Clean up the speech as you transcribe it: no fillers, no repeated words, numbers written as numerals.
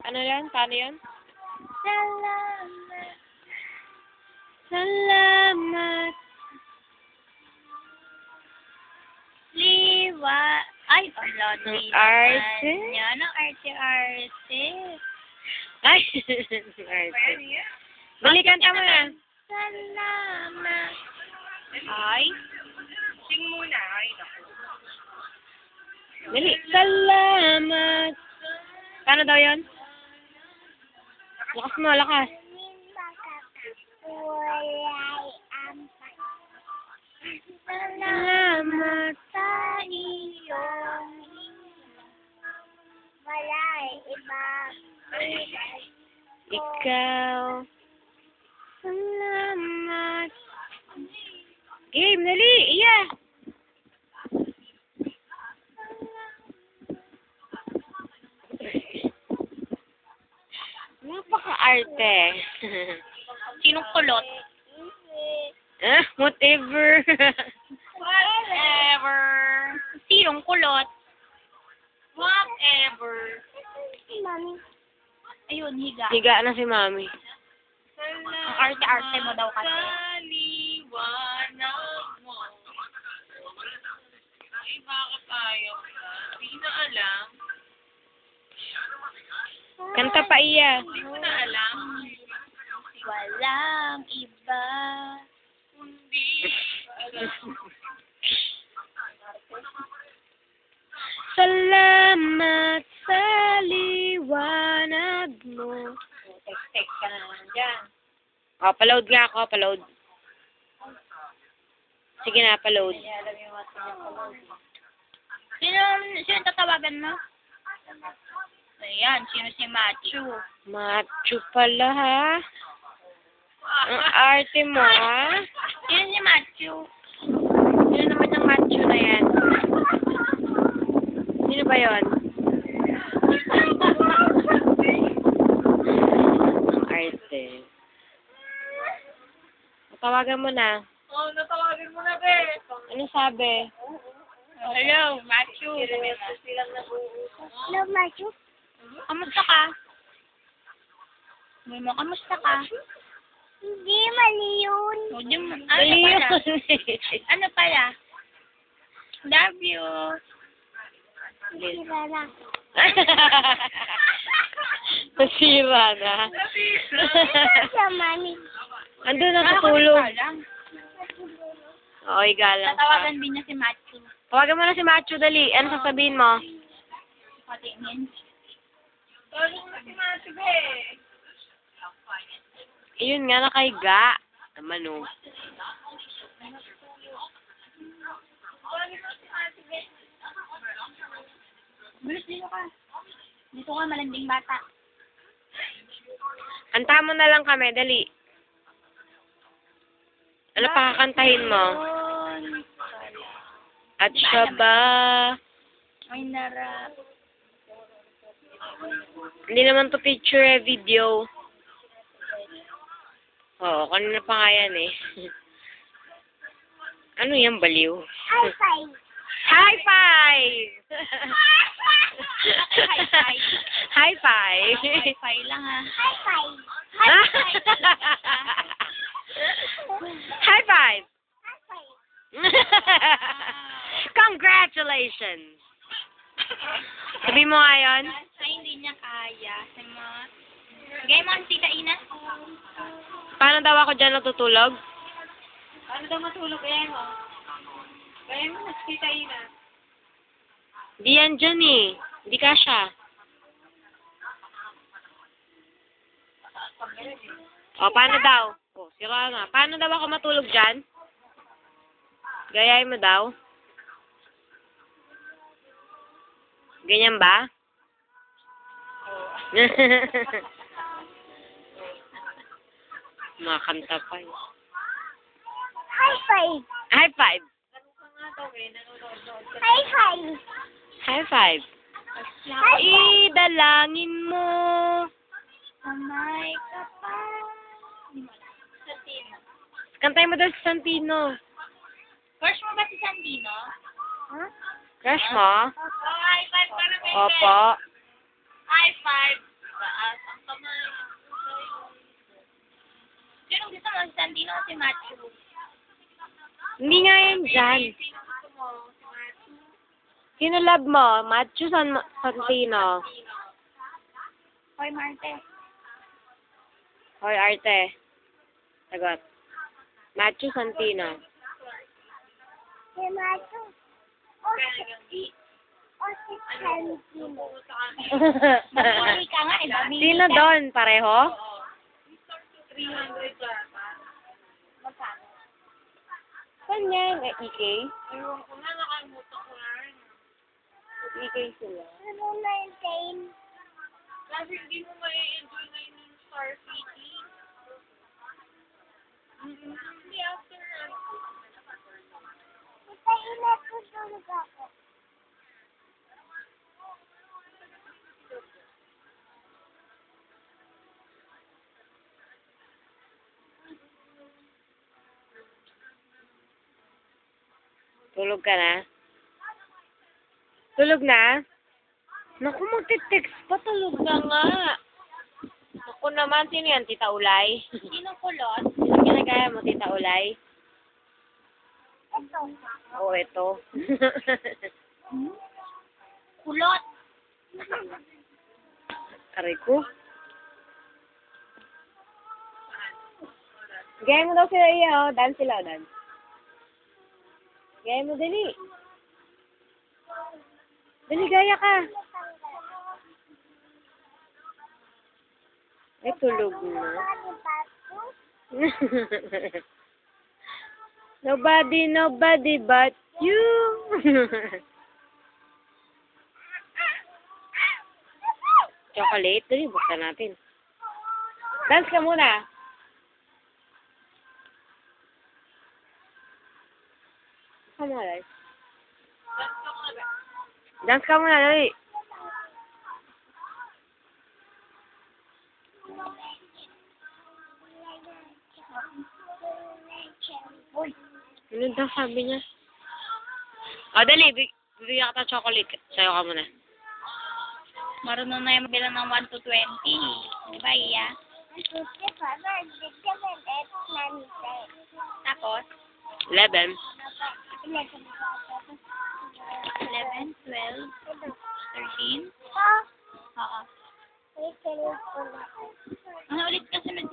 Ano yan? Paano yan? Salamat. Salamat. Liwa. Ay, ala, Ng arte? Yan, ang arte-arte. Ay, arte. Dali, kanta mo na. Salamat. Ay. Sing muna. Ay, naku. Dali. Salamat. Paano daw yun? Lakas mo, lakas. Salamat sa iyong walay iba. Ikaw. Salamat. Game, dali. Iya. Napaka-arte. Sinong kulot? Whatever. Whatever. Sinong kulot? Whatever. Mami. Ayun, higa. Higa na si Mami. Ang arte-arte mo daw kasi. Liwanag mo. Ay, baka tayo. Hindi na alam. Kanta pa iya. Hindi mo na alam. Walang iba. Kundi alam. Salamat sa liwanag mo. Text ka na naman dyan. Paload nga ako, paload. Sige na, paload. Sino tatawagan mo? Ayan, sino si Machu? Macho pala, ha? Ang arte mo, ha? Sino si Machu? Sino naman yung macho na yan? Sino ba yun? Ang arte. Tawagan mo na. Oh, natawagin mo na, be. Ano sabi? Hello, Machu. Hello, Machu. Kamusta ka? Mimo, kamusta ka? Hindi, mali yun. Mali yun. Ano pala? Love you. Nasira na. Nasira na. Sa mami. Andun natutulog. Okay, galang ka. Tatawagan din niya si Machu. Tawagan mo na si Macho, dali. Ano sasabihin mo? Patingin. Tulong na si Mati, be. Ayun nga, nakahiga. Naman, oh. Bilis, dito ka. Dito ka, malanding bata. Kanta mo na lang kami, dali. Ano pa kakantahin mo? At siya ba? Ay, narap. Hindi naman to picture video. Oo, kanina pa nga yan eh. Ano yan, baliw? High five. High five! High five. High five! High five lang ha. High five. High five! Congratulations! Sabi mo nga yun? Ay, hindi niya kaya. Gaya mo ang tita Ina. Paano daw ako dyan natutulog? Ano daw matulog yan, oh? Kaya mo na, kita ina. Di yan dyan eh. Hindi ka siya. O, paano daw? O, sira nga. Paano daw ako matulog dyan? Gayahin mo daw? Ganyan ba? Makanta pa yun. High five. High five! High five. High five! Idalangin mo. Samay ka pa. Santino. Kantay mo daw si Santino. Crush mo ba si Santino? Huh? Crush mo? Oh, high five ka na, baby. Opo. High five. Sino si Matthew? Hindi nga yan dyan. Sino love mo? Matthew Santino. Hoy, Marte. Hoy, Arte. Sagot. Matthew Santino. Si Matthew. O si Santino. Mamili ka nga, mamili Sino ka. doon? Pareho? 300 yata. Magkano? Saan yan? EK? Ewan ko na, nakalimutan ko na rin. EK sila. Ano 19? Kasi hindi mo ma-enjoy ngayon yung Star City. Hindi after. Itayin na tutulog ako. Tulog ka na? Tulog na? Naku, magte-text pa. Tulog na nga. Naku naman, sino yan? Tita Ulay? Sino kulot? Sino ginagaya mo, Tita Ulay? Ito. Oo, ito. Kulot. Aray ko. Gaya mo daw sila iya, oh. Dance sila, dance. Gaya mo, dali. Dali, gaya ka. Ay, tulog na. Nobody but you. Chocolate, dali, buksan natin. Dance ka muna. Come on, guys. Dance ka muna, dali. Uy, Ano daw sabi niya? O, dali. Bibigyan ka ng chocolate. Sayo ka muna. marunong na yung bilang ng 1 to 20. Di ba, Iya? Tapos, 11. 11, 12, 13. Oo. Ano ulit kasi ng